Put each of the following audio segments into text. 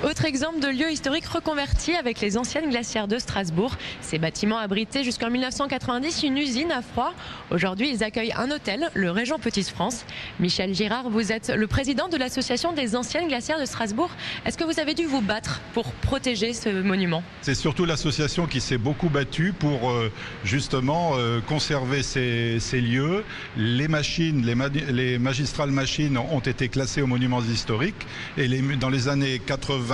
Autre exemple de lieu historique reconverti avec les anciennes glacières de Strasbourg. Ces bâtiments abritaient jusqu'en 1990 une usine à froid. Aujourd'hui, ils accueillent un hôtel, le Régent Petite France. Michel Girard, vous êtes le président de l'association des anciennes glacières de Strasbourg. Est-ce que vous avez dû vous battre pour protéger ce monument? C'est surtout l'association qui s'est beaucoup battue pour justement conserver ces lieux. Les machines, les magistrales machines ont été classées aux monuments historiques et dans les années 91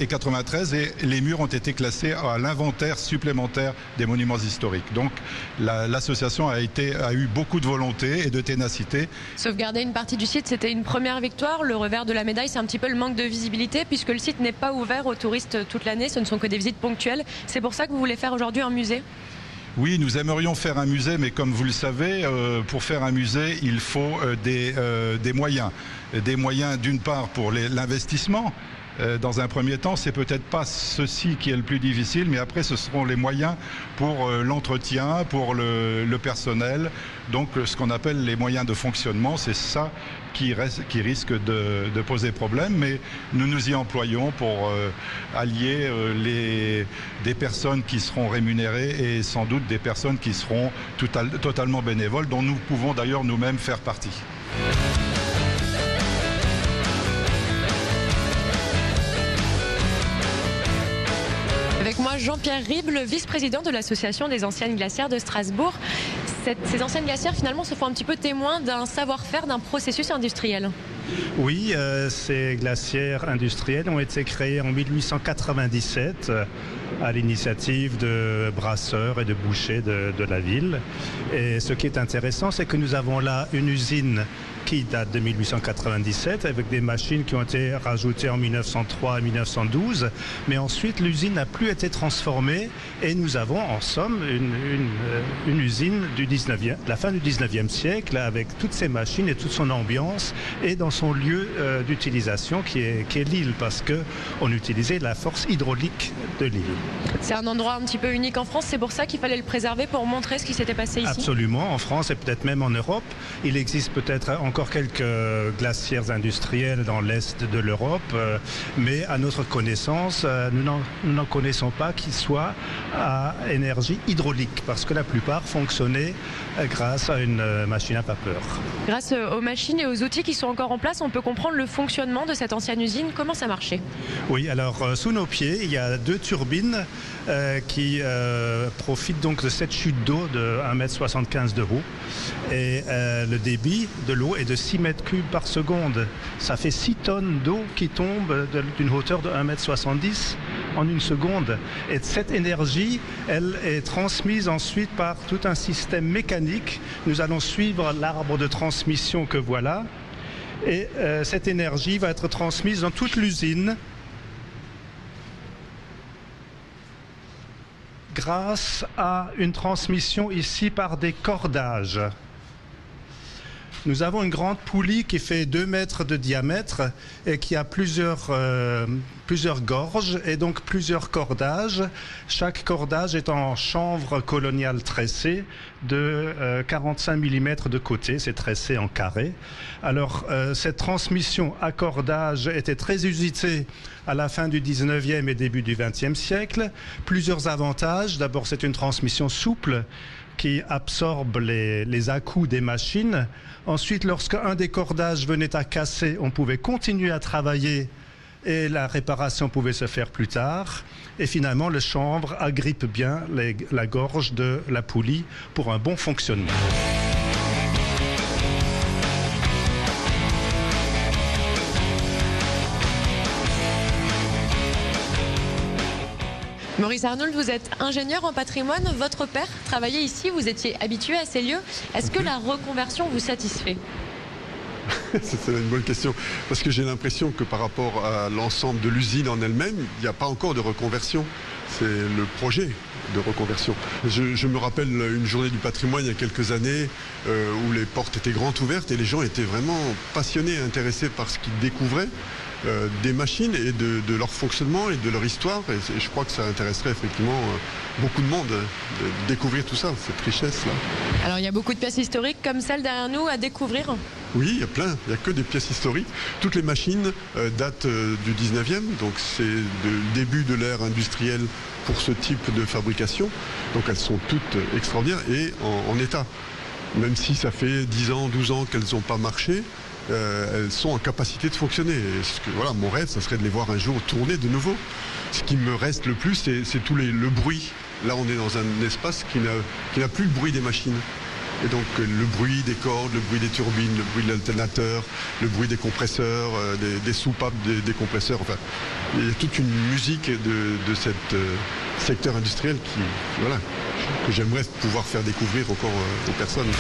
et 93, et les murs ont été classés à l'inventaire supplémentaire des monuments historiques. Donc l'association a eu beaucoup de volonté et de ténacité. Sauvegarder une partie du site, c'était une première victoire. Le revers de la médaille, c'est un petit peu le manque de visibilité puisque le site n'est pas ouvert aux touristes toute l'année. Ce ne sont que des visites ponctuelles. C'est pour ça que vous voulez faire aujourd'hui un musée? Oui, nous aimerions faire un musée, mais comme vous le savez, pour faire un musée, il faut des moyens. Des moyens d'une part pour l'investissement. Dans un premier temps, c'est peut-être pas ceci qui est le plus difficile, mais après ce seront les moyens pour l'entretien, pour le personnel. Donc ce qu'on appelle les moyens de fonctionnement, c'est ça qui risque de poser problème, mais nous nous y employons pour allier des personnes qui seront rémunérées et sans doute des personnes qui seront totalement bénévoles, dont nous pouvons d'ailleurs nous-mêmes faire partie. Avec moi, Jean-Pierre Ribes, le vice-président de l'association des anciennes glacières de Strasbourg. Ces anciennes glacières, finalement, se font un petit peu témoins d'un savoir-faire, d'un processus industriel. Oui, ces glacières industrielles ont été créées en 1897 à l'initiative de brasseurs et de bouchers de la ville. Et ce qui est intéressant, c'est que nous avons là une usine qui date de 1897 avec des machines qui ont été rajoutées en 1903 et 1912. Mais ensuite, l'usine n'a plus été transformée et nous avons en somme une usine la fin du 19e siècle avec toutes ces machines et toute son ambiance et dans son lieu d'utilisation qui est l'île parce qu'on utilisait la force hydraulique de l'île. C'est un endroit un petit peu unique en France, c'est pour ça qu'il fallait le préserver pour montrer ce qui s'était passé ici? Absolument, en France et peut-être même en Europe. Il existe peut-être encore quelques glacières industrielles dans l'est de l'Europe, mais à notre connaissance, nous n'en connaissons pas qui soient à énergie hydraulique parce que la plupart fonctionnaient grâce à une machine à vapeur. Grâce aux machines et aux outils qui sont encore en place, on peut comprendre le fonctionnement de cette ancienne usine. Comment ça marchait? Oui, alors sous nos pieds, il y a 2 turbines qui profitent donc de cette chute d'eau de 1,75 m de haut. Et le débit de l'eau est de 6 mètres cubes par seconde. Ça fait 6 tonnes d'eau qui tombent d'une hauteur de 1,70 m en une seconde. Et cette énergie, elle est transmise ensuite par tout un système mécanique. Nous allons suivre l'arbre de transmission que voilà. Et cette énergie va être transmise dans toute l'usine grâce à une transmission ici par des cordages. Nous avons une grande poulie qui fait 2 mètres de diamètre et qui a plusieurs gorges et donc plusieurs cordages. Chaque cordage est en chanvre coloniale tressée de 45 mm de côté, c'est tressé en carré. Alors cette transmission à cordage était très usitée à la fin du 19e et début du 20e siècle. Plusieurs avantages. D'abord, c'est une transmission souple qui absorbe les à-coups des machines. Ensuite, lorsqu'un des cordages venait à casser, on pouvait continuer à travailler et la réparation pouvait se faire plus tard. Et finalement, le chanvre agrippe bien la gorge de la poulie pour un bon fonctionnement. Maurice Arnould, vous êtes ingénieur en patrimoine. Votre père travaillait ici, vous étiez habitué à ces lieux. Est-ce que la reconversion vous satisfait? C'est une bonne question, parce que j'ai l'impression que par rapport à l'ensemble de l'usine en elle-même, il n'y a pas encore de reconversion. C'est le projet de reconversion. Je me rappelle une journée du patrimoine il y a quelques années où les portes étaient grandes ouvertes et les gens étaient vraiment passionnés et intéressés par ce qu'ils découvraient. Des machines et de leur fonctionnement et de leur histoire. Et je crois que ça intéresserait effectivement beaucoup de monde de découvrir tout ça, cette richesse-là. Alors il y a beaucoup de pièces historiques comme celle derrière nous à découvrir. Oui, il y a plein, il n'y a que des pièces historiques. Toutes les machines datent du 19e, donc c'est le début de l'ère industrielle pour ce type de fabrication. Donc elles sont toutes extraordinaires et en état. Même si ça fait 10 ans, 12 ans qu'elles n'ont pas marché, elles sont en capacité de fonctionner. Et voilà, mon rêve, ça serait de les voir un jour tourner de nouveau. Ce qui me reste le plus, c'est tout le bruit. Là, on est dans un espace qui n'a plus le bruit des machines. Et donc le bruit des cordes, le bruit des turbines, le bruit de l'alternateur, le bruit des compresseurs, des soupapes des compresseurs. Enfin, il y a toute une musique de ce secteur industriel que j'aimerais pouvoir faire découvrir encore aux personnes.